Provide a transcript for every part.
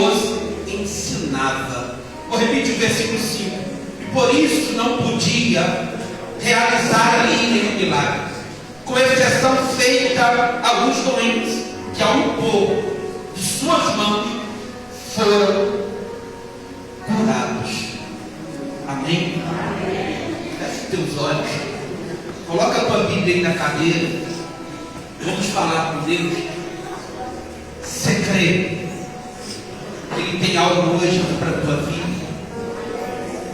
os ensinava. Vou repetir o versículo 5. E por isso não podia realizar ali nenhum milagre, com exceção feita a alguns doentes, que ao impor de suas mãos foram curados. Amém? Feche teus olhos, coloca a tua Bíblia aí na cadeira, vamos falar com Deus. Você crê que Ele tem algo hoje para a tua vida?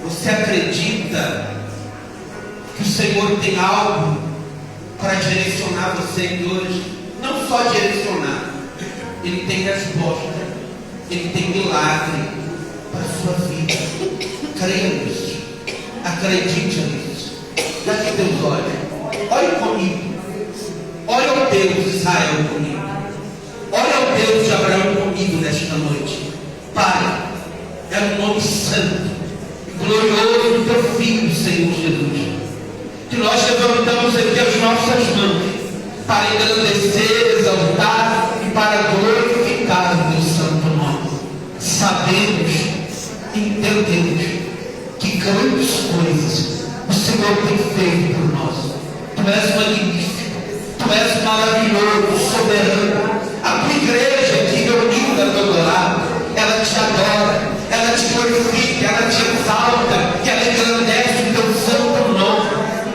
Você acredita que o Senhor tem algo para direcionar você hoje? Não só direcionar, Ele tem resposta, Ele tem milagre para a sua vida. Creia nisso, acredite nisso. Feche teus olhos, olhe comigo, olhe ao Deus de Israel comigo, olhe ao Deus de Abraão comigo nesta noite. Pai, é um nome santo e glorioso do teu Filho, Senhor Jesus, que nós levantamos aqui as nossas mãos para engrandecer, exaltar e para glorificar o teu santo nome. Sabemos, entendemos que grandes coisas o Senhor tem feito por nós. Tu és magnífico, tu és maravilhoso, soberano. A tua igreja aqui reunida do teu lado, ela te adora, ela te glorifica, ela te exalta, e ela engrandece o teu santo nome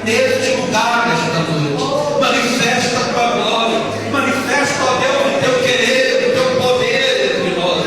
neste lugar, nesta noite. Manifesta a tua glória, manifesta, ó Deus, o teu querer, o teu poder entre nós.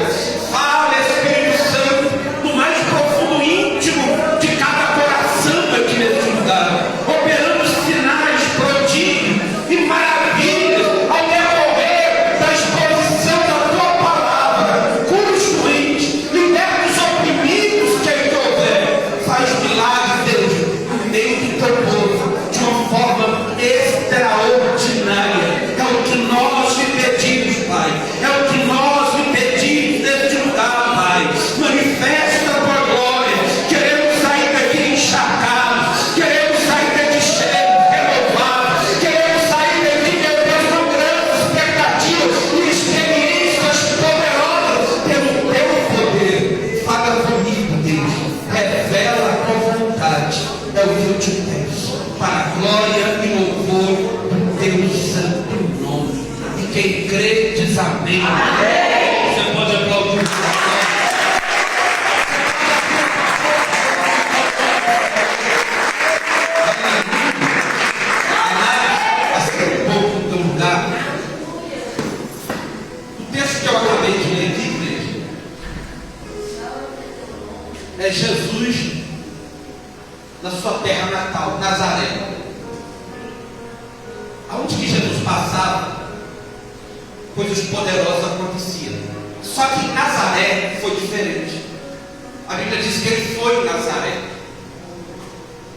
Fala, Espírito Santo, no mais profundo íntimo de cada coração aqui neste lugar, operando sinais, prodígios e maravilhas ao decorrer da exposição da tua palavra. Cura os doentes, liberta os oprimidos que aí houver. Faz milagre, Deus, no meio do teu povo, de uma forma extraordinária. É o que nós te pedimos, Pai. É o que nós te pedimos neste lugar, Pai. Manifesta a tua glória. Queremos sair daqui encharcados, queremos sair daqui cheios, renovados, queremos sair daqui, meu Deus, com grandes expectativas e experiências poderosas pelo teu poder. Fala comigo, Deus, revela a tua vontade. É o que eu te peço, para a glória e louvor do teu santo nome. E quem crê diz amém. Amém. Você pode aplaudir. O texto que eu acabei de ler aqui, igreja, é Jesus na sua terra natal, Nazaré. Aonde que Jesus passava, coisas poderosas aconteciam. Só que em Nazaré foi diferente. A Bíblia diz que ele foi em Nazaré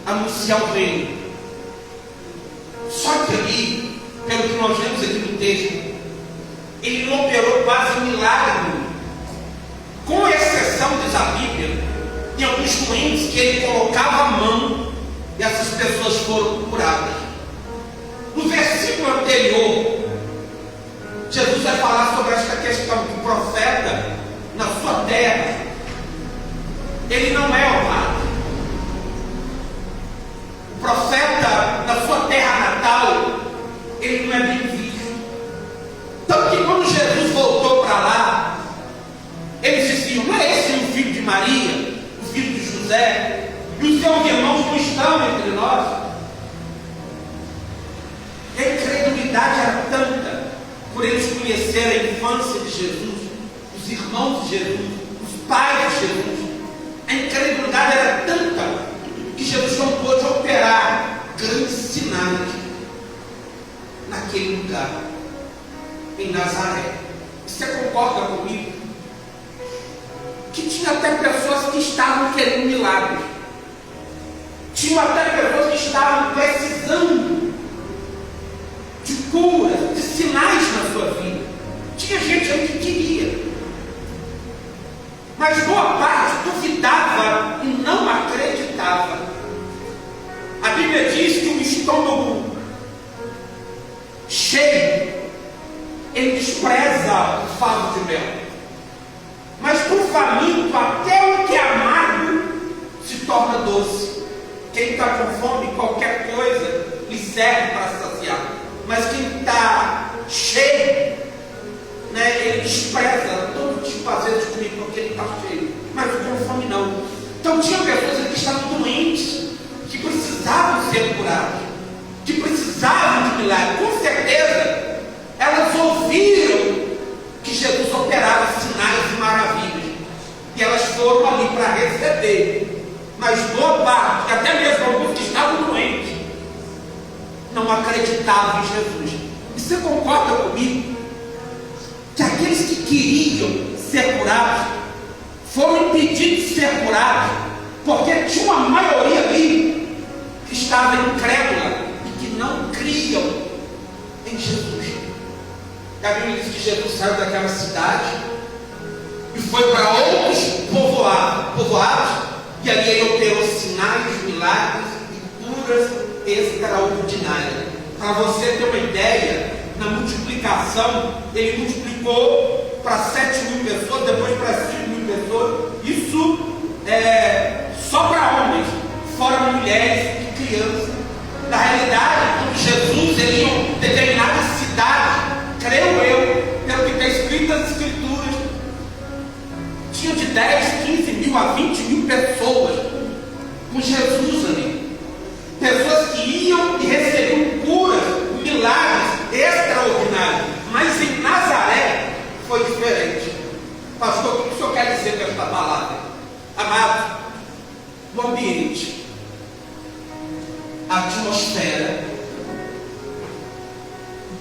anunciar o reino. Só que ali, pelo que nós vemos aqui no texto, ele não operou quase um milagre, com exceção, diz a Bíblia, de alguns doentes que ele colocava a mão e essas pessoas foram curadas. No versículo anterior, Jesus vai falar sobre esta questão que o profeta na sua terra, ele não é honrado. O profeta na sua terra natal, ele não é bem visto. Tanto que quando Jesus voltou para lá, eles diziam: não é esse o filho de Maria, o filho de José, e os seus irmãos não estão entre nós? A incredulidade era tanta, por eles conhecerem a infância de Jesus, os irmãos de Jesus, os pais de Jesus. A incredulidade era tanta que Jesus não pôde operar grandes sinais naquele lugar, em Nazaré. Você concorda comigo? Que tinha até pessoas que estavam querendo milagres, tinha até pessoas que estavam precisando de cura, de sinais na sua vida. Tinha gente aí que queria, mas boa parte duvidava e não acreditava. A Bíblia diz que o estômago cheio, ele despreza o favo de mel. Mas torna doce. Quem está com fome, qualquer coisa lhe serve para saciar. Mas quem está cheio, né, ele despreza todo tipo às vezes de comida porque ele está cheio. Mas com fome não. Então tinha pessoas que estavam doentes, que precisavam ser curadas, que precisavam de milagre. Com certeza, elas ouviram que Jesus operava sinais e maravilhas. E elas foram ali para receber. Mas boa parte, até mesmo alguns que estavam doentes, não acreditavam em Jesus. E você concorda comigo? Que aqueles que queriam ser curados foram impedidos de ser curados, porque tinha uma maioria ali que estava incrédula e que não criam em Jesus. A Bíblia diz que Jesus saiu daquela cidade e foi para outros povoados, e ali ele operou sinais, milagres e curas extraordinárias. Para você ter uma ideia, na multiplicação, ele multiplicou para 7.000 pessoas, depois para 5.000 pessoas. Isso só para homens, fora mulheres e crianças. Na realidade, quando Jesus ele ia em determinada cidade, creio eu, pelo que está escrito nas Escrituras, tinha de 10, 15 mil a 20 mil pessoas com Jesus ali. Pessoas que iam e recebiam curas, milagres extraordinários. Mas em Nazaré foi diferente. Pastor, o que o senhor quer dizer com esta palavra? Amado, o ambiente, a atmosfera,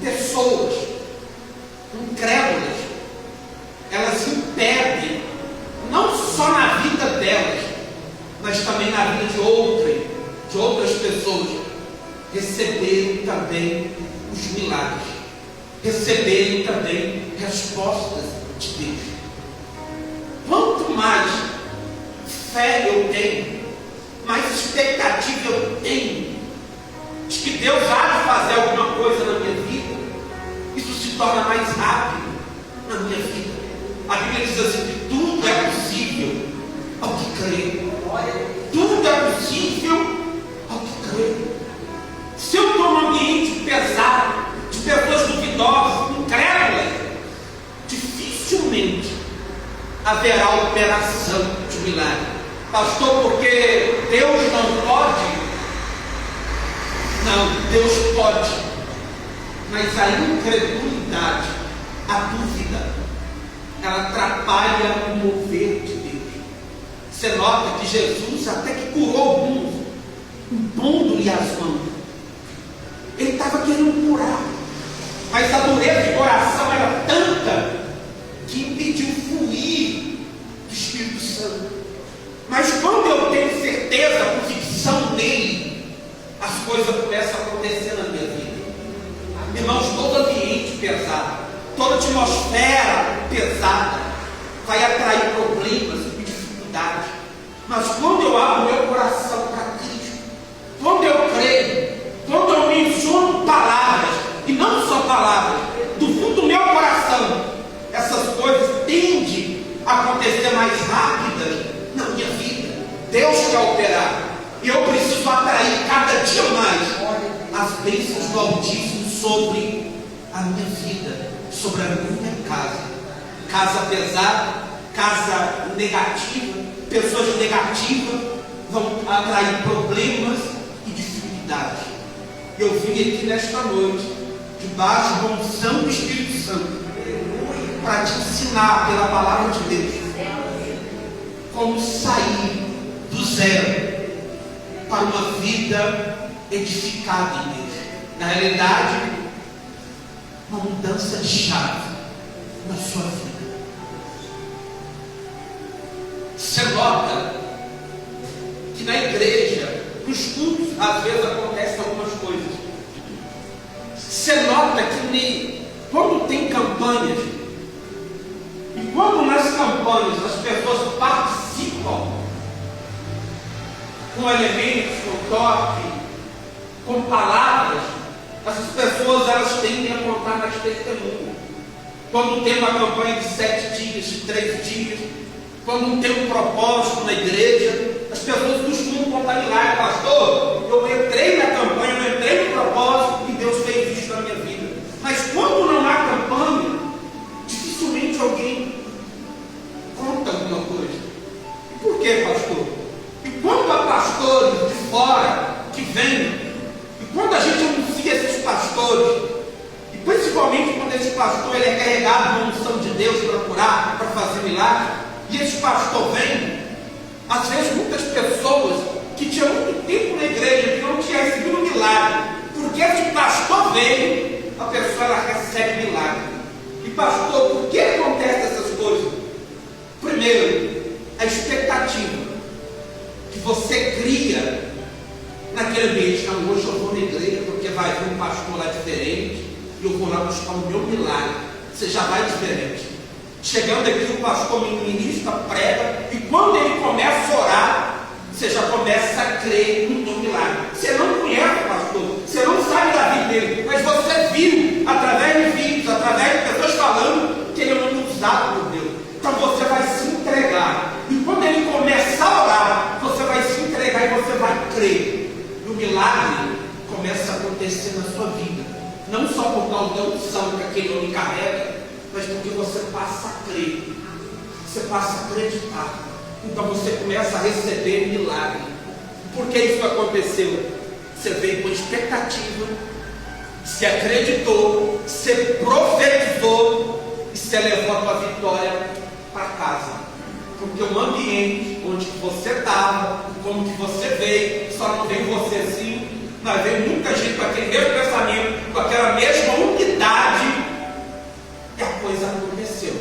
pessoas incrédulas, elas impedem, não só na vida delas, mas também na vida de outras pessoas, receberem também os milagres, receberem também respostas de Deus. Quanto mais fé eu tenho, mais expectativa eu tenho de que Deus há de fazer alguma coisa na minha vida, isso se torna mais rápido na minha vida. A Bíblia diz assim que tudo é possível ao que crê. Tudo é possível ao que crê. Se eu estou num ambiente pesado, de pessoas duvidosas, incrédulas, dificilmente haverá operação de milagre. Pastor, porque Deus não pode? Não, Deus pode. Mas a incredulidade, a dúvida, ela atrapalha o mover de Deus. Você nota que Jesus até que curou o mundo, impondo-lhe as mãos. Ele estava querendo curar, mas a dureza de coração era tanta que impediu o fluir do Espírito Santo. Mas quando eu tenho certeza, convicção nele, as coisas começam a acontecer na minha vida. Irmãos, todo ambiente pesado, toda atmosfera pesada vai atrair problemas e dificuldades. Mas quando eu abro meu coração para Cristo, quando eu creio, quando eu menciono palavras, e não só palavras, do fundo do meu coração, essas coisas tendem a acontecer mais rápidas na minha vida. Deus quer operar, e eu preciso atrair cada dia mais as bênçãos do Altíssimo sobre a minha vida, sobre a minha casa. Casa pesada, casa negativa, pessoas negativas vão atrair problemas e dificuldades. Eu vim aqui nesta noite, debaixo da unção do Espírito Santo, para te ensinar pela palavra de Deus como sair do zero para uma vida edificada em Deus. Na realidade, uma mudança de chave na sua vida. Você nota que na igreja, nos cultos, às vezes acontecem algumas coisas. Você nota que quando tem campanhas, e quando nas campanhas as pessoas participam com elementos, com toque, com palavras, essas pessoas elas tendem a contar nas testemunhas. Quando tem uma campanha de 7 dias, de 3 dias, quando não tem um propósito na igreja, as pessoas costumam contar milagre. Pastor, eu entrei na campanha, eu entrei no propósito e Deus fez isso na minha vida. Mas quando não há campanha, dificilmente alguém conta alguma coisa. E por que, pastor? E quando há pastores de fora que vêm, e quando a gente anuncia esses pastores, e principalmente quando esse pastor ele é carregado de uma unção de Deus para curar, para fazer milagre, e esse pastor vem, às vezes muitas pessoas que tinham muito tempo na igreja, que não tinham recebido milagre, porque esse pastor veio, a pessoa ela recebe milagre. E pastor, por que acontece essas coisas? Primeiro, a expectativa que você cria naquele ambiente. Não, hoje eu vou na igreja porque vai vir um pastor lá diferente e eu vou lá buscar o meu milagre. Você já vai diferente. Chegando aqui, o pastor ministra, prega, e quando ele começa a orar, você já começa a crer no teu milagre. Você não conhece o pastor, você não sabe da vida dele, mas você viu através de vídeos, através de pessoas falando que ele é um usado por Deus. Então você vai se entregar, e quando ele começar a orar, você vai se entregar e você vai crer. E o milagre começa a acontecer na sua vida, não só por causa da unção que aquele homem carrega, mas porque você passa a crer, você passa a acreditar. Então você começa a receber milagre. Por que isso aconteceu? Você veio com expectativa, se acreditou, você profetizou e você levou a tua vitória para casa. Porque o ambiente onde você estava, como que você veio, só não veio você assim, mas veio muita gente com aquele mesmo pensamento, com aquela mesma unidade, e a coisa aconteceu.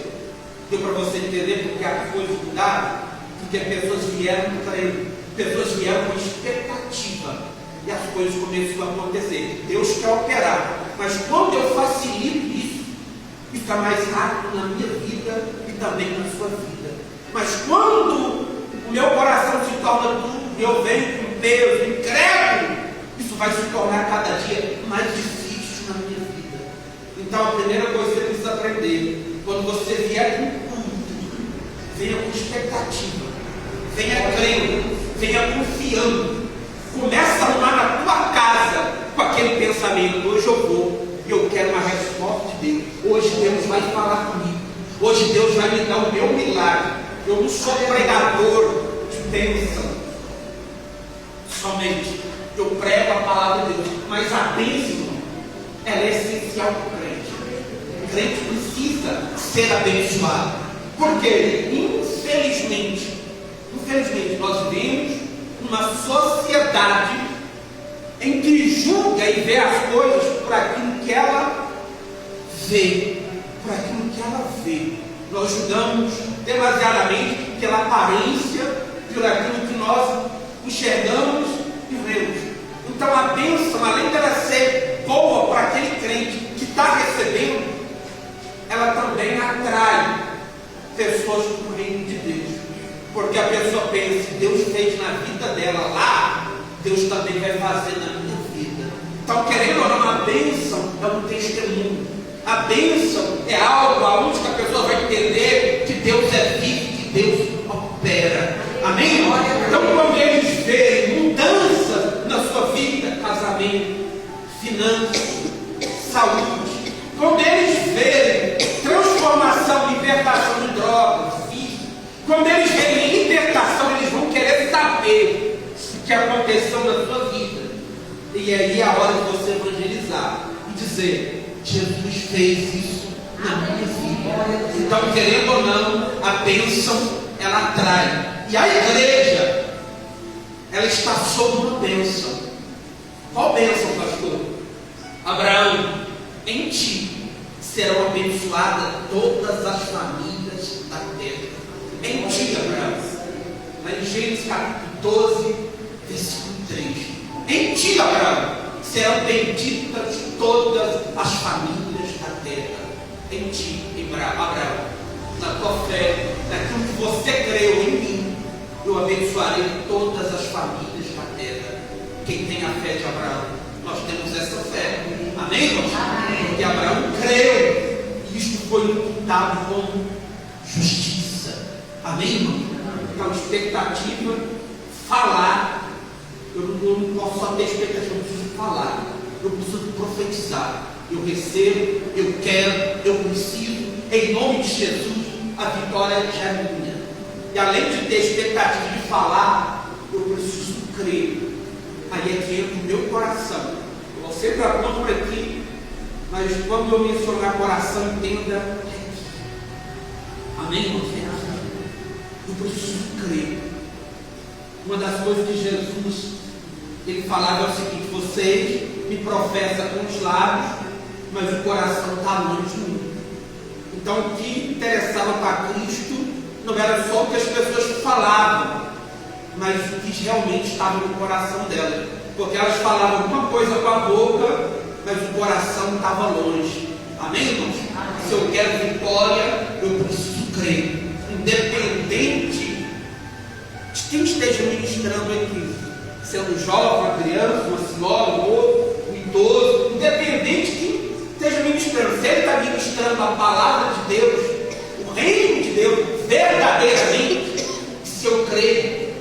Deu para você entender porque a coisa mudaram? Porque pessoas vieram para ele, pessoas vieram com expectativa, e as coisas começaram a acontecer. Deus quer operar, mas quando eu facilito isso, fica mais rápido na minha vida e também na sua vida. Mas quando o meu coração se torna duro, eu venho com peso, incrédulo, isso vai se tornar cada dia mais difícil na minha vida. Então a primeira coisa que você precisa aprender, quando você vier com culto, venha com expectativa, venha crendo, venha confiando, começa a arrumar na tua casa com aquele pensamento: hoje eu vou e eu quero uma resposta de Deus, hoje Deus vai falar comigo, hoje Deus vai me dar o meu milagre. Eu não sou pregador de bênção somente, eu prego a palavra de Deus, mas a bênção ela é essencial para o crente. O crente precisa ser abençoado, porque infelizmente nós vivemos numa sociedade em que julga e vê as coisas por aquilo que ela vê, Nós julgamos demasiadamente pela aparência, por aquilo que nós enxergamos e vemos. Então a bênção, além dela ser boa para aquele crente que está recebendo, ela também atrai pessoas para o reino de Deus. Porque a pessoa pensa: se Deus fez na vida dela lá, Deus também vai fazer na minha vida. Então, querendo ou não, a bênção é um testemunho. A bênção é algo aonde a pessoa vai entender que Deus é vivo, que Deus opera. Amém? Então, quando eles verem mudança na sua vida, casamento, finanças, saúde, quando eles verem transformação, libertação de drogas, vício, quando eles verem libertação, eles vão querer saber o que aconteceu na sua vida. E aí é a hora de você evangelizar e dizer: Jesus fez isso na minha vida. Então, querendo ou não, a bênção ela atrai. E a igreja, ela está sob uma bênção. Qual bênção, pastor? Abraão, em ti serão abençoadas todas as famílias da terra. Em ti, Abraão. Lá em Gênesis capítulo 12, versículo 3. Em ti, Abraão, serão benditas todas as famílias da terra. Em ti, Abraão, na tua fé, naquilo que você creu em mim, eu abençoarei todas as famílias da terra. Quem tem a fé de Abraão, nós temos essa fé. Amém, irmãos? Porque Abraão creu, e isto foi imputado como justiça. Amém, irmão? Então, expectativa, falar. Eu não posso só ter expectativa, eu preciso falar. Eu preciso profetizar. Eu recebo, eu quero, eu preciso. Em nome de Jesus, a vitória já é minha. E além de ter expectativa de falar, eu preciso crer. Aí é que entra o meu coração. Eu vou sempre aponto por aqui, mas quando eu mencionar coração, entenda. Amém, irmãos? Eu preciso crer. Uma das coisas que Jesus ele falava é o seguinte: vocês me professam com os lábios, mas o coração está longe de mim. Então o que interessava para Cristo não era só o que as pessoas falavam, mas o que realmente estava no coração delas. Porque elas falavam uma coisa com a boca, mas o coração estava longe. Amém, irmãos? Se eu quero vitória, eu preciso crer. Independente de quem esteja ministrando aqui, sendo jovem, uma criança, uma senhora, um outro, um idoso, independente de quem esteja ministrando, se ele está ministrando a palavra de Deus, o reino de Deus, verdadeiramente, se eu crer,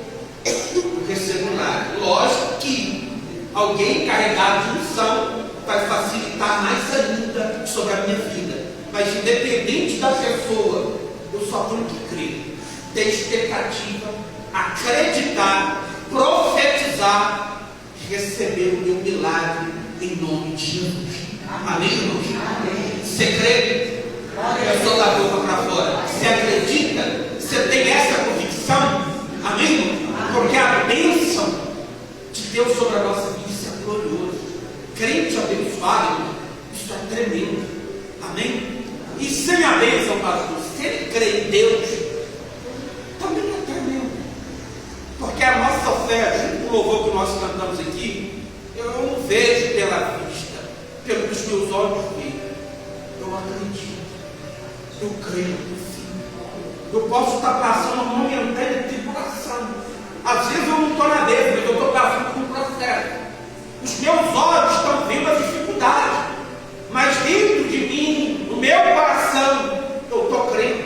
eu recebo milagre. Lógico que alguém carregado de unção vai facilitar mais ainda sobre a minha vida, mas independente da pessoa, eu só tenho que crer, ter expectativa, acreditar, profetizar, receber o meu milagre em nome de Jesus. Amém, irmãos? Você crê? Eu sou da boca para fora. Você acredita? Você tem essa convicção? Amém, irmãos? Porque a bênção de Deus sobre a nossa vida, isso é glorioso. Crente abençoado, isso é tremendo. Amém? E sem a bênção, pastor, se ele crê em Deus, também é tremendo. Porque a nossa fé, junto com o louvor que nós cantamos aqui, eu não vejo pela vista, pelo que os meus olhos veem. Eu acredito, eu creio, eu posso estar passando uma momentânea tribulação. Às vezes eu não estou na dele, mas eu estou passando por um processo. Os meus olhos estão vendo a dificuldade, mas dentro de mim, no meu coração, eu estou crendo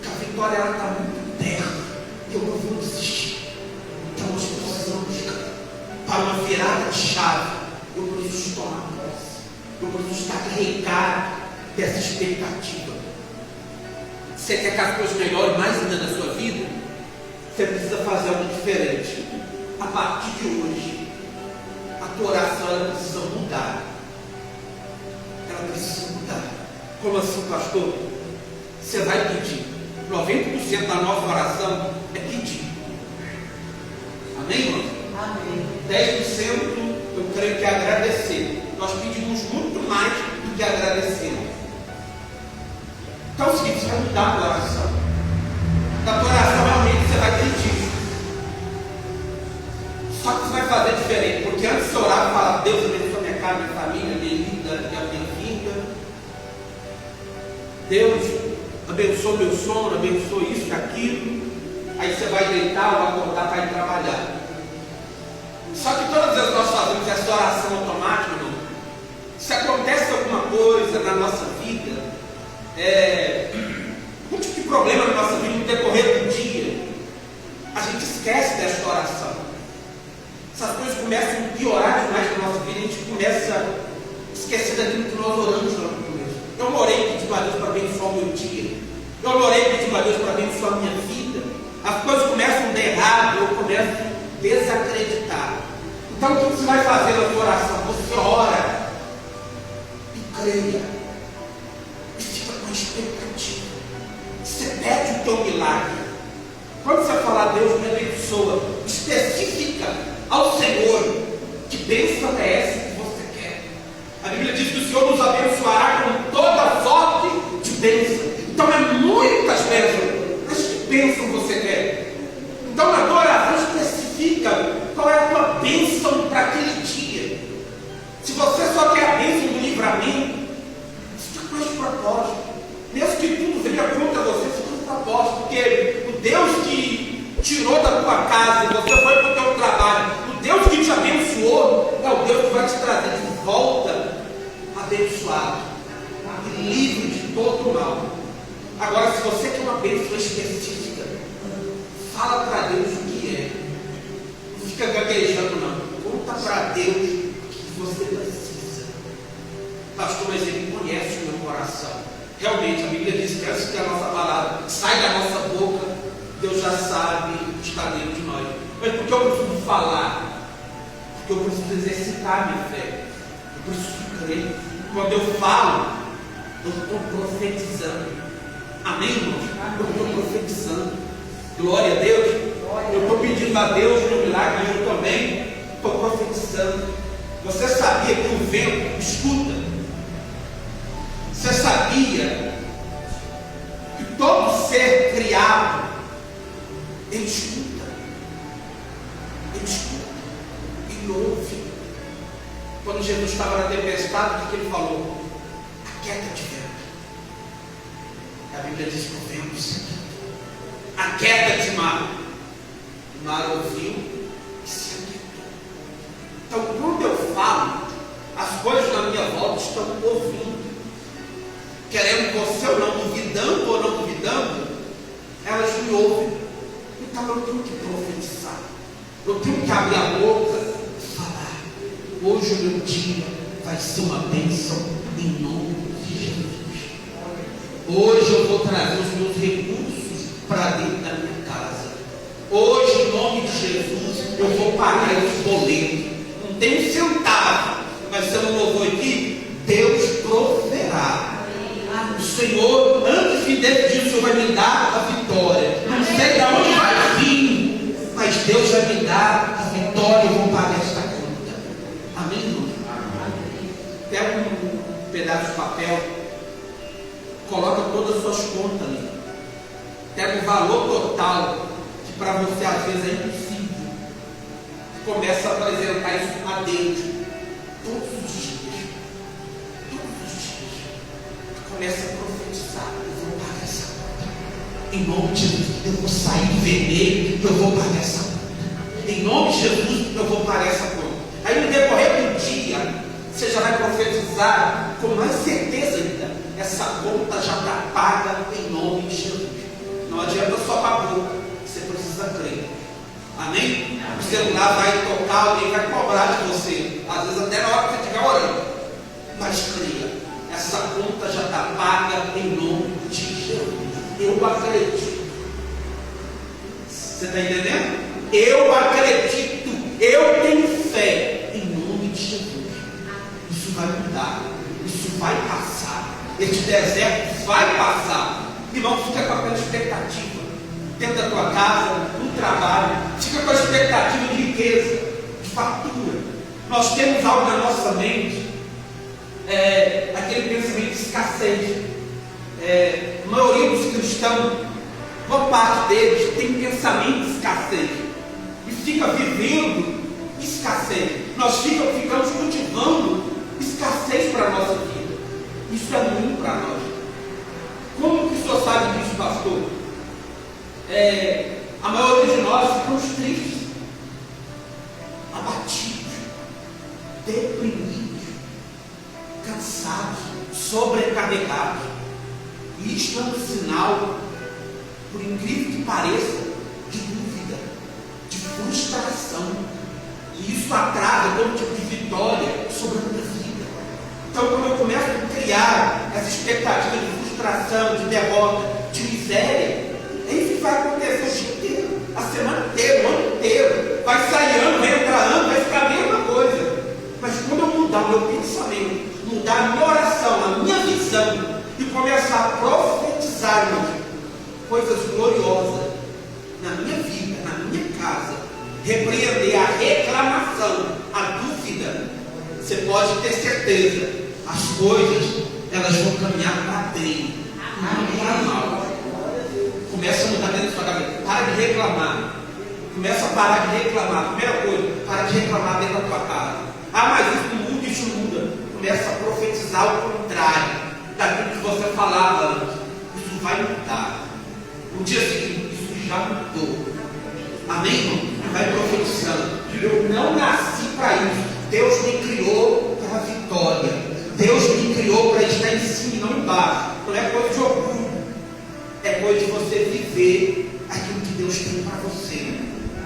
que a vitória está muito perto. Eu não vou desistir. Então nós precisamos, para uma virada de chave, eu preciso tomar posse. Eu preciso estar carregado dessa expectativa. Você quer que as coisas melhorem mais ainda na sua vida? Você precisa fazer algo diferente. A partir de hoje, a tua oração ela precisa mudar. Ela precisa mudar. Como assim, pastor? Você vai pedir. 90% da nossa oração é pedir. Amém, irmão? Amém. 10% eu creio que é agradecer. Nós pedimos muito mais do que agradecemos. Então é o seguinte, você vai mudar a tua oração. Da tua oração realmente você vai pedir. Só que você vai fazer diferente. Porque antes de você orar, fala: Deus abençoa minha casa, minha família, minha vida, minha vida. Deus abençoa meu sono, abençoa isso e aquilo. Aí você vai deitar ou acordar para ir trabalhar. Só que todas as vezes nós fazemos essa oração automática, irmão. Se acontece alguma coisa na nossa vida, um tipo de problema na nossa vida no decorrer do dia, a gente esquece desta oração. Essas coisas começam a piorar demais na nossa vida, a gente começa a esquecer daquilo que nós oramos lá no começo. Eu orei pedindo a Deus para abençoar o meu dia. Eu orei pedindo a Deus para abençoar a minha vida. As coisas começam a dar errado, eu começo a desacreditar. Então o que você vai fazer na sua oração? Você ora e creia. E fica com a expectativa. Você pede o teu milagre. Quando você falar: Deus me abençoa, especifica ao Senhor que bênção é essa que você quer. A Bíblia diz que o Senhor nos abençoará com toda sorte de bênção. Então é muitas bênçãos. Mas que bênção você quer? Então na tua oração especifica qual é a tua bênção para aquele dia. Se você só quer a bênção do livramento, fica com esse propósito. Mesmo que tudo venha contra você, fica com esse propósito. Porque o Deus que tirou da tua casa e você foi para o teu trabalho, o Deus que te abençoou, é o Deus que vai te trazer de volta abençoado e livre de todo o mal. Agora, se você quer uma bênção específica, gaguejando, não. Conta para Deus o que você precisa. Pastor, mas Ele conhece o meu coração. Realmente, a Bíblia diz que antes que a nossa palavra sai da nossa boca, Deus já sabe o que está dentro de nós. Mas por que eu preciso falar? Porque eu preciso exercitar a minha fé. Eu preciso crer. Quando eu falo, eu estou profetizando. Amém, irmão? Eu estou profetizando. Glória a Deus. Eu estou pedindo a Deus no milagre, mas eu também estou profetizando. Você sabia que o vento escuta? Você sabia que todo ser criado, ele escuta? Ele escuta. Ele ouve. Quando Jesus estava na tempestade, o que ele falou? Aquieta-te, vento. A Bíblia diz que o vento se aquieta. Aquieta-te, mar. O mar ouviu e se aquietou. Então, quando eu falo, as coisas na minha volta estão ouvindo. Querendo você ou não, duvidando ou não duvidando, elas me ouvem. Então eu tenho que profetizar. Eu tenho que abrir a boca e falar. Hoje o meu dia vai ser uma bênção em nome de Jesus. Hoje eu vou trazer os meus recursos para dentro da minha casa. Hoje, em nome de Jesus, eu vou pagar os boletos. Não tem um centavo, mas se eu não vou aqui, Deus proverá. O Senhor, antes de decidir, o Senhor vai me dar a vitória. Não sei de onde vai vir, mas Deus vai me dar a vitória e eu vou pagar esta conta. Amém, irmão? Pega um pedaço de papel, coloca todas as suas contas ali. Pega o valor total, que para você às vezes é impossível. Começa a apresentar isso a Deus todos os dias. Começa a profetizar. Eu vou pagar essa conta. Em nome de Jesus, eu vou sair do vermelho. Eu vou pagar essa conta. Em nome de Jesus, eu vou pagar essa conta. Aí no decorrer do dia, você já vai profetizar com mais certeza ainda. Essa conta já está paga em nome de Jesus. Não adianta só para a boca. Você precisa crer. Amém? O celular vai tocar, alguém vai cobrar de você. Às vezes até na hora que você estiver orando. Mas creia. Essa conta já está paga em nome de Jesus. Eu acredito. Você está entendendo? Eu acredito. Eu tenho fé em nome de Jesus. Isso vai mudar. Isso vai passar. Este deserto vai passar. Irmão, fica com aquela expectativa. Dentro da tua casa, no trabalho. Fica com a expectativa de riqueza, de fartura. Nós temos algo na nossa mente. Aquele pensamento de escassez. A maioria dos cristãos, boa parte deles, tem pensamento de escassez e fica vivendo escassez. Nós ficamos cultivando escassez para a nossa vida. Isso é ruim para nós. Como que o senhor sabe disso, pastor? A maioria de nós ficamos tristes, abatidos, deprimidos, cansados, sobrecarregados. E isto é um sinal, por incrível que pareça, de dúvida, de frustração. E isso atrasa todo tipo de vitória sobre a minha vida. Então, quando eu começo a criar essa expectativa de frustração, de derrota, de miséria, é isso que vai acontecer o dia inteiro, a semana inteira, o ano inteiro. Vai sair ano, vai entrar ano, vai ficar a mesma coisa. Mas quando eu mudar o meu pensamento, mudar a minha oração, a minha visão, e começar a profetizar, irmão, coisas gloriosas na minha vida, na minha casa, repreender a reclamação, a dúvida, você pode ter certeza, as coisas, elas vão caminhar para bem, não para mal. Começa a mudar dentro da sua cabeça, para de reclamar, começa a parar de reclamar. Primeira coisa, para de reclamar dentro da tua casa. Mas isso não muda, isso muda. Começa a profetizar o contrário daquilo que você falava antes. Isso vai mudar. No dia seguinte, isso já mudou. Amém, irmão? Vai profetizando. Eu não nasci para isso. Deus me criou para a vitória. Deus me criou para estar em cima e não embaixo. Não é coisa de orgulho. É coisa de você viver aquilo que Deus tem para você.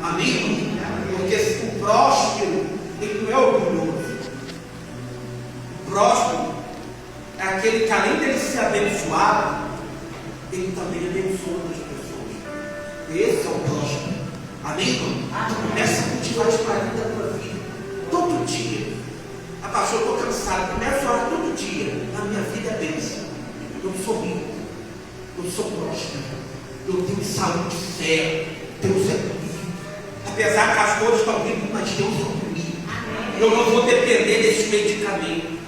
Amém? Porque o próspero, ele não é orgulhoso. O próspero é aquele que, além dele ser abençoado, ele também abençoa outras pessoas. Esse é o próspero. Amém, irmão? Então começa a cultivar isso para a vida da tua vida. Todo dia. Ah, pastor, eu estou cansado. Começa a orar todo dia. A minha vida é bênção. Eu sou rico. Eu sou próspero. Eu tenho saúde e fé. Deus é comigo. Apesar que as coisas estão vindo, mas Deus é comigo. Eu não vou depender desse medicamento.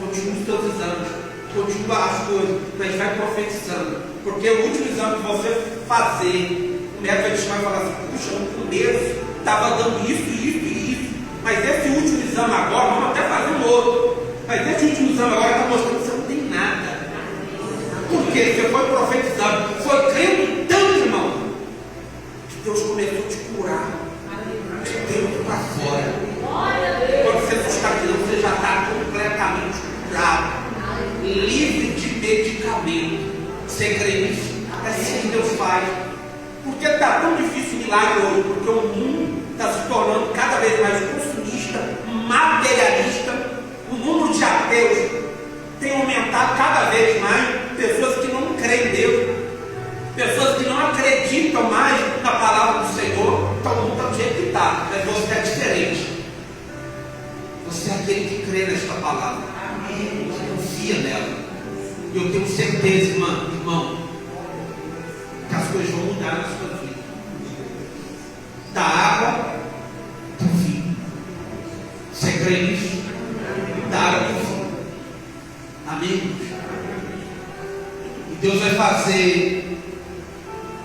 Continua os teus exames. Continua as coisas. Mas vai profetizando. Porque o último exame que você fazer, o médico vai te chamar e falar assim: puxa, no começo estava dando isso. Mas esse último exame agora, vamos até fazer um outro. Mas esse último exame agora está mostrando que você não tem nada. Porque você foi profetizando, foi crendo tanto, irmão, que Deus começou a te curar de dentro para fora. Quando você está aqui, você já está completamente curado, livre de medicamento. Você crê nisso? É assim que Deus faz. Porque está tão difícil o milagre hoje, porque o mundo está se tornando cada vez mais consumista, materialista. O número de ateus tem aumentado cada vez mais. Pessoas que não creem em Deus, pessoas que não acreditam mais na palavra do Senhor. Então o mundo está do jeito que está, mas você é diferente. Você é aquele que crê nesta palavra. Você confia nela. E eu tenho certeza, irmão, que as coisas vão mudar na sua vida. Da água para o vinho. Você crê nisso? Da água para o vinho. Amém? E Deus vai fazer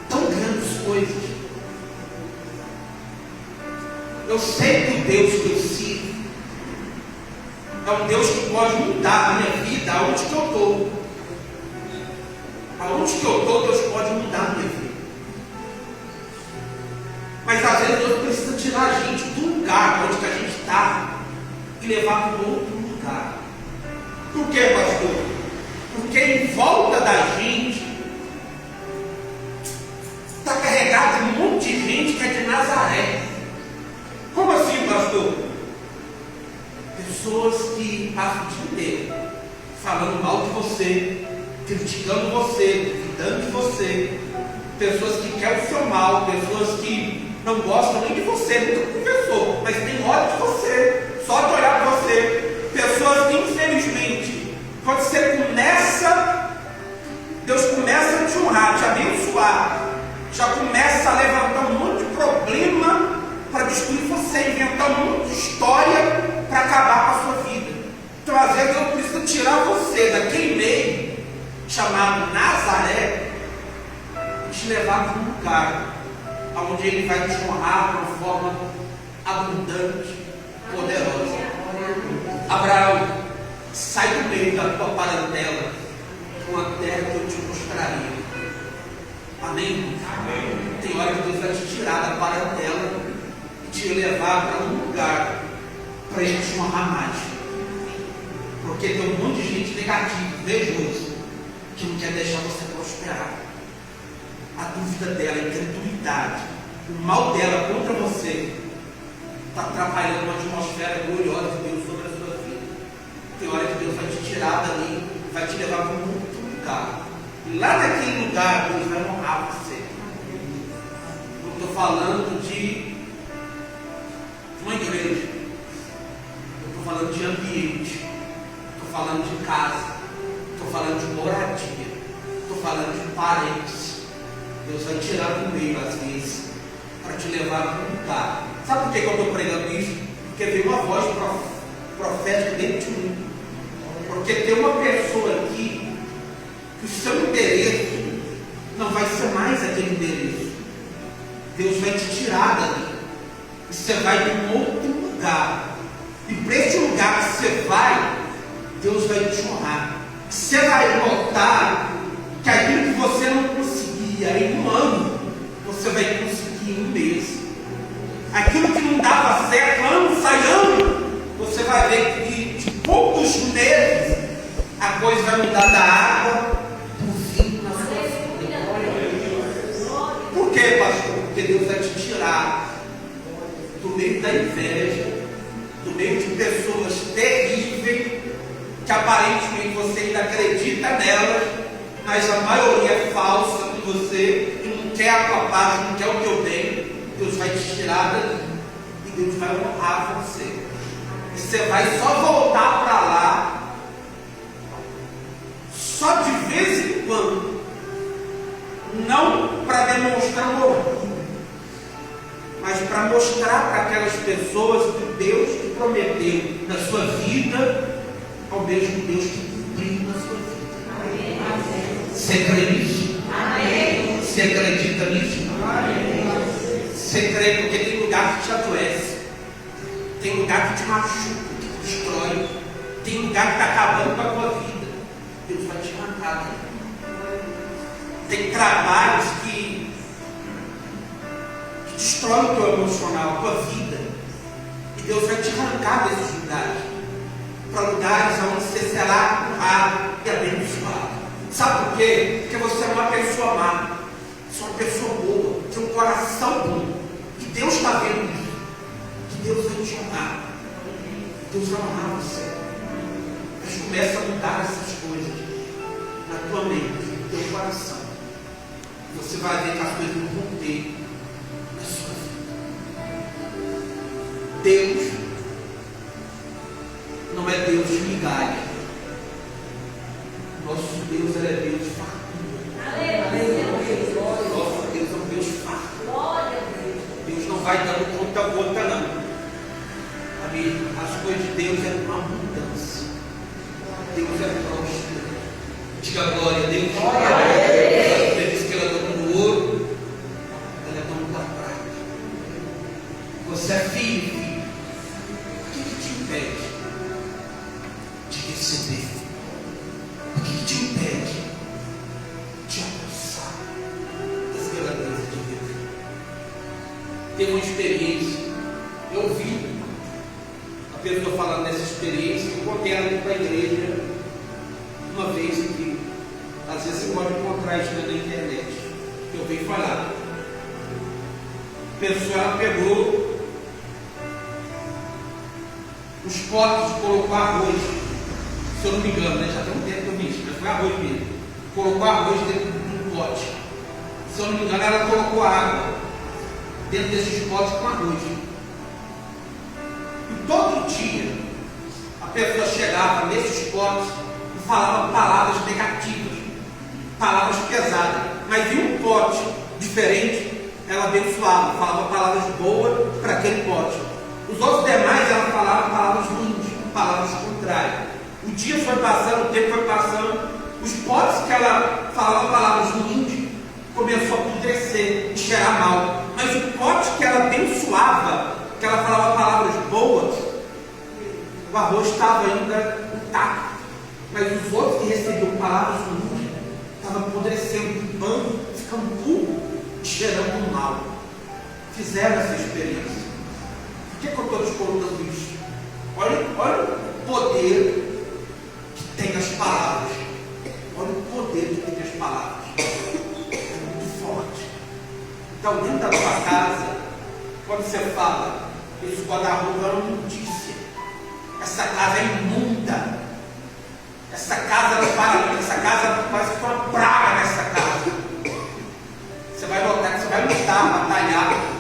tão grandes coisas. Eu sei que o Deus que eu sigo é um Deus que pode mudar a minha vida aonde que eu estou. Aonde que eu estou, Deus pode mudar a minha vida. Mas às vezes Deus precisa tirar a gente do lugar onde que a gente está e levar para outro lugar. Por quê, pastor? Porque em volta da gente está carregado um monte de gente que é de Nazaré. Como assim, pastor? Pessoas que passam o dia inteiro falando mal de você, criticando você, duvidando de você, pessoas que querem o seu mal, pessoas que não gostam nem de você, nunca conversou, mas tem ódio de você, só de olhar para você, pessoas que infelizmente, quando você começa, Deus começa a te honrar, te abençoar, já começa a levantar um monte de problema para destruir você, inventar um monte de história para acabar com a sua vida. Então às vezes eu preciso tirar você daquele meio chamado Nazaré e te levar para um lugar onde Ele vai te honrar de uma forma abundante, poderosa. Abraão, sai do meio da tua parentela com a terra que eu te mostraria. Amém? Amém? Tem hora que Deus vai te tirar da parentela e te levar para um lugar para Ele te honrar mais. Porque tem um monte de gente negativa, invejosa, que não quer deixar você prosperar. A dúvida dela, a incredulidade, o mal dela contra você está atrapalhando uma atmosfera gloriosa de Deus sobre a sua vida. Tem hora que Deus vai te tirar dali, vai te levar para um outro lugar. E lá naquele lugar Deus vai honrar você. Eu estou falando de uma igreja, eu estou falando de ambiente, estou falando de casa, estou falando de moradia, estou falando de parentes. Deus vai tirar do meio às vezes para te levar para um lugar. Sabe por que eu estou pregando isso? Porque veio uma voz profética dentro de mim. Porque tem uma pessoa aqui que o seu endereço não vai ser mais aquele endereço. Deus vai te tirar dali e você vai para um outro lugar. E para esse lugar que você vai, Deus vai te honrar. Você vai notar que aquilo que você não conseguia em um ano, você vai conseguir em um mês. Aquilo que não dava certo ano, sai ano, você vai ver que de poucos meses a coisa vai mudar da água para o vinho na sua vida. Por quê, pastor? Porque Deus vai te tirar no meio da inveja, no meio de pessoas terríveis, que aparentemente você ainda acredita nelas, mas a maioria é falsa com você, e não quer a tua paz, não quer o teu bem. Deus vai te tirar dali, e Deus vai honrar você. E você vai só voltar para lá, só de vez em quando, não para demonstrar um orgulho, mas para mostrar para aquelas pessoas que Deus te prometeu na sua vida, ao mesmo Deus que cumpriu na sua vida. Amém. Você crê nisso? Amém. Você acredita nisso? Amém. Você crê porque tem lugar que te adoece, tem lugar que te machuca, que te destrói, tem lugar que está acabando com a tua vida. Deus vai te arrancar. Tem trabalhos que destroem o teu emocional, a tua vida. E Deus vai te arrancar desses lugares, para lugares onde você será honrado e abençoado. Sabe por quê? Porque você é uma pessoa má, você é uma pessoa boa, tem um coração bom. E Deus está vendo isso. Que Deus vai te honrar. Deus vai honrar você. Mas começa a mudar essas coisas na tua mente, no teu coração. Você vai ver que as coisas vão ter na sua vida. Deus não é Deus de migalha. Nosso Deus é Deus de fartura. Nosso Deus é um Deus de fartura. Deus não vai dando conta a gota, não. Amém? As coisas de Deus é uma abundância. Deus é próspero. Diga glória a Deus. Ele diz que ela é dona do ouro, ela é dona da prata. Você é filho. O que te impede de receber? O que te impede de alcançar as grandezas de Deus? Tem uma experiência. Eu vi a pessoa falando dessa experiência. Eu contei ela aqui para a igreja uma vez aqui. Às vezes você pode encontrar isso na internet. Eu ouvi falar. A pessoa ela pegou os potes, colocou arroz. Se eu não me engano, né? Já tem um tempo que eu vi isso, mas foi arroz mesmo. Colocou arroz dentro de um pote. Se eu não me engano, ela colocou água dentro desses potes com arroz. E todo dia a pessoa chegava nesses potes e falava palavras negativas, palavras pesadas. Mas em um pote diferente, ela abençoava, falava palavras boas para aquele pote. Os outros demais, ela falava palavras ruins, palavras contrárias. O dia foi passando, o tempo foi passando, os potes que ela falava palavras ruins começou a apodrecer e cheirar mal. Mas o pote que ela abençoava, que ela falava palavras boas, o arroz estava ainda intacto. Mas os outros que recebiam palavras ruins estavam apodrecendo, limpando, ficando puro, cheirando mal. Fizeram essa experiência. Por que eu estou te contando isso? Olha o poder que tem as palavras. Olha o poder que tem as palavras. É muito forte. Então, dentro da tua casa, quando você fala, esse guarda-roupa é uma imundícia. Essa casa é imunda. Essa casa não para, essa casa parece que é uma praga nessa casa. Você vai notar que você vai lutar, batalhar.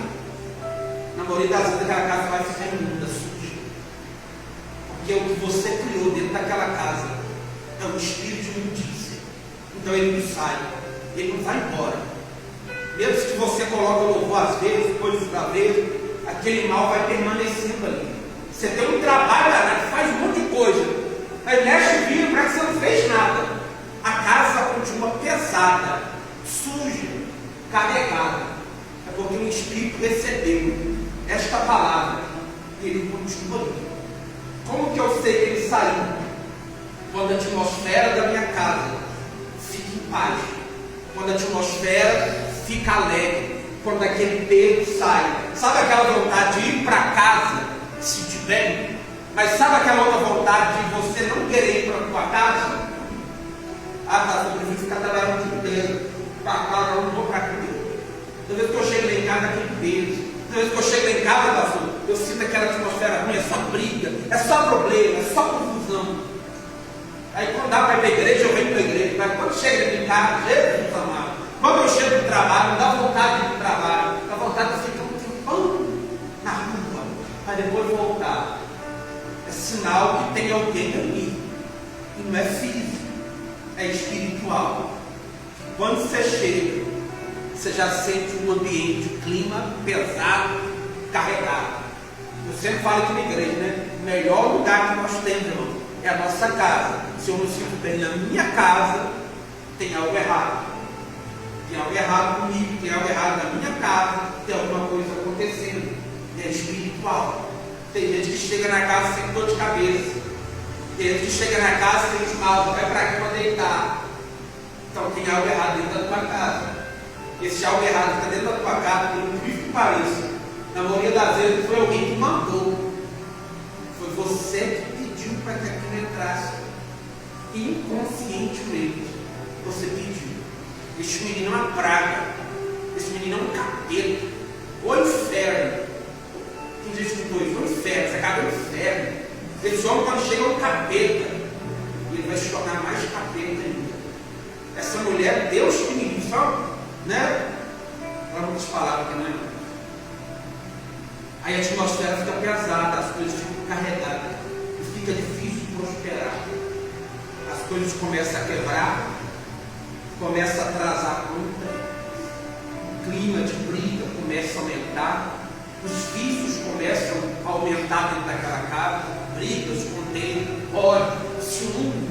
Na maioria das vezes aquela casa vai ficar imunda, suja. Porque o que você criou dentro daquela casa é um espírito de imundícia. Então ele não sai, ele não vai embora. Mesmo que você coloque o louvor às vezes, coisas para ver, aquele mal vai permanecendo ali. Você tem um trabalho danado, faz um monte de coisa. Aí mexe o vidro, parece que você não fez nada. A casa continua pesada, suja, carregada. É porque o Espírito recebeu esta palavra e ele continua ali. Como que eu sei que ele saiu? Quando a atmosfera da minha casa fica em paz. Quando a atmosfera fica alegre. Quando aquele peso sai. Sabe aquela vontade de ir para casa, se sentir bem? Mas sabe aquela outra vontade de você não querer ir para a tua casa? Ah, tá, eu preciso ficar trabalhando o dia inteiro. Para casa, eu não vou para aqui. Toda vez que eu chego lá em casa, aquele peso. Toda vez que eu chego lá em casa, pastor, eu sinto aquela atmosfera ruim, é só briga, é só problema, é só confusão. Aí quando dá para ir para a igreja, eu venho para a igreja, mas quando chega aqui em casa, Jesus amado, quando eu chego do trabalho, não dá vontade de ir para o trabalho, dá vontade de ficar um tempão na rua, para depois voltar. É sinal que tem alguém ali, e não é físico, é espiritual. Quando você chega, você já sente um ambiente, um clima pesado, carregado. Eu sempre falo aqui na igreja, né? O melhor lugar que nós temos, irmão, é a nossa casa. Se eu não sinto bem na minha casa, tem algo errado. Tem algo errado comigo, tem algo errado na minha casa, tem alguma coisa acontecendo. É espiritual. Tem gente que chega na casa sem dor de cabeça. Tem gente que chega na casa sem mal, vai para cá para deitar. Então tem algo errado dentro da tua casa. Esse algo errado que está dentro da tua casa, por incrível que pareça, na maioria das vezes foi alguém que mandou. Foi você que pediu para que aquilo entrasse. Inconscientemente, você pediu. Esse menino é uma praga. Esse menino é um capeta. O inferno. Quem já escutou isso? O inferno. Essa casa é o inferno. Esse homem, quando chega, é um capeta. Ele vai se tornar mais capeta ainda. Essa mulher, Deus que me diz, só, né? Para muitas palavras que não é. Aí a atmosfera fica pesada, as coisas ficam carregadas, e fica difícil prosperar. As coisas começam a quebrar, começa a atrasar a conta, o clima de briga começa a aumentar, os vícios começam a aumentar dentro daquela casa, brigas, contenda, ódio, ciúme,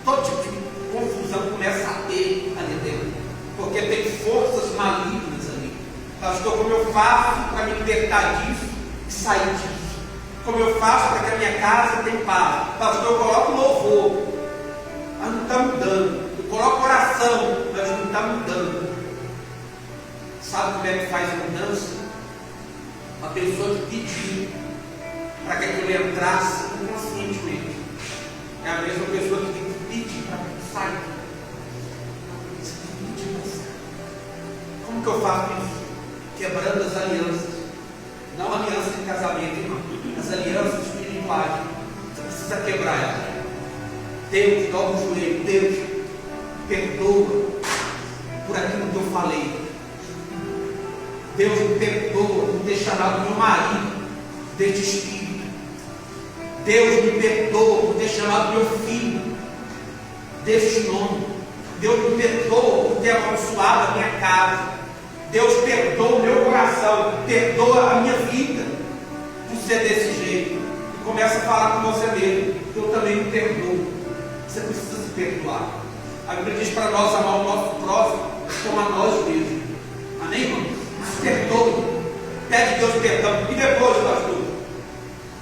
todo tipo de confusão começa a ter ali dentro, porque tem forças malignas ali. Pastor, como eu faço para me libertar disso e sair disso? Como eu faço para que a minha casa tenha paz? Pastor, eu coloco louvor, mas não está mudando. Eu coloco oração, mas não está mudando. Sabe como é que faz a mudança? A pessoa que pediu para que aquilo entrasse inconscientemente é a mesma pessoa que tem que pedir para que saia. Você tem que pedir para sair. Como que eu faço isso? Quebrando as alianças. Não aliança de casamento, irmão. As alianças espirituais. Você precisa quebrar elas. Deus, dobra o joelho. Deus, perdoa por aquilo que eu falei. Deus me perdoa por ter chamado meu marido deste espírito. Deus me perdoa por ter chamado meu filho deste nome. Deus me perdoa por ter abençoado a minha casa. Deus perdoa o meu coração, perdoa a minha vida por ser desse jeito. E começa a falar com você mesmo: eu também me perdoo. Você precisa se perdoar. A Bíblia diz para nós amar o nosso próximo como a nós mesmos. Amém, irmão? Se perdoe. Pede Deus perdão. E depois, pastor?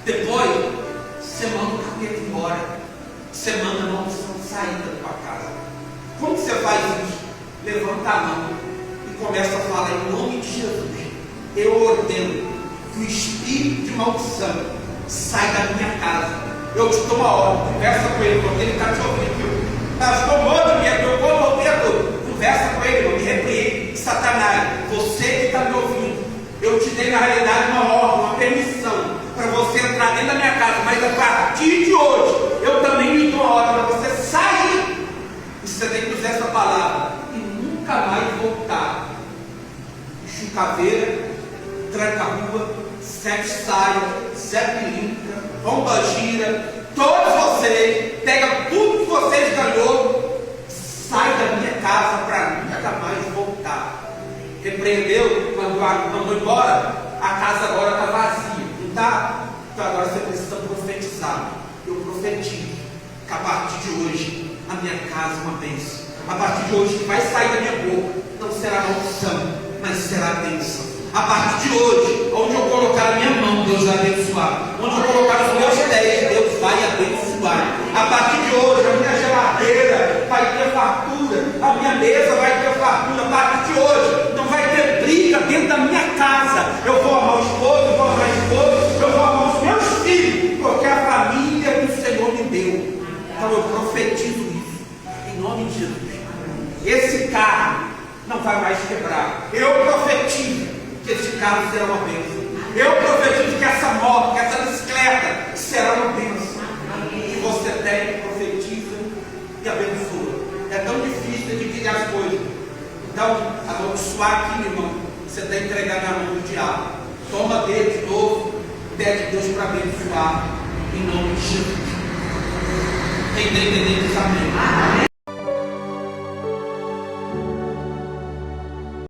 Depois, você manda o capeta embora. Você manda a maldição sair da tua casa. Como você faz isso? Levanta a mão e começa a falar em nome de Jesus. Eu ordeno que o espírito de maldição saia da minha casa. Eu te dou uma ordem, conversa com ele, porque ele está te ouvindo. Pastor, manda medo, eu vou medo. Conversa com ele, me repreende. Satanás, você que está me ouvindo, eu te dei na realidade uma ordem, uma permissão para você entrar dentro da minha casa, mas a partir de hoje eu também lhe dou uma ordem para você sair. E você tem que usar essa palavra e nunca mais voltar. Chucaveira, tranca-rua, sete saias, sete limpa, bomba gira, todos vocês, pega tudo que vocês ganhou, sai da minha casa para nunca mais voltar. Repreendeu, mandou embora, a casa agora está vazia, não está? Então agora você precisa profetizar. Eu profetizo que a partir de hoje a minha casa é uma bênção. A partir de hoje que vai sair da minha boca não será maldição, mas será bênção. A partir de hoje, onde eu colocar a minha mão, Deus vai abençoar. Onde eu colocar os meus pés, Deus vai abençoar. A partir de hoje, a minha geladeira vai ter fartura, a minha mesa vai ter fartura. A partir de hoje, não vai ter briga dentro da minha casa. Eu vou amar o esposo, eu vou amar a esposa, eu vou amar os meus filhos, porque a família que o Senhor me deu. Então eu profetizo isso, em nome de Jesus. Esse carro não vai mais quebrar. Eu profetizo que esse carro será uma bênção. Eu profetizo que essa moto, que essa bicicleta será uma bênção. E você tem, profetiza e abençoa. É tão difícil adquirir as coisas. Então, abençoar aqui, meu irmão, você tem que entregar na mão do diabo. Toma dele de novo, pede Deus para abençoar, em nome de Jesus. Quem tem entender diz amém.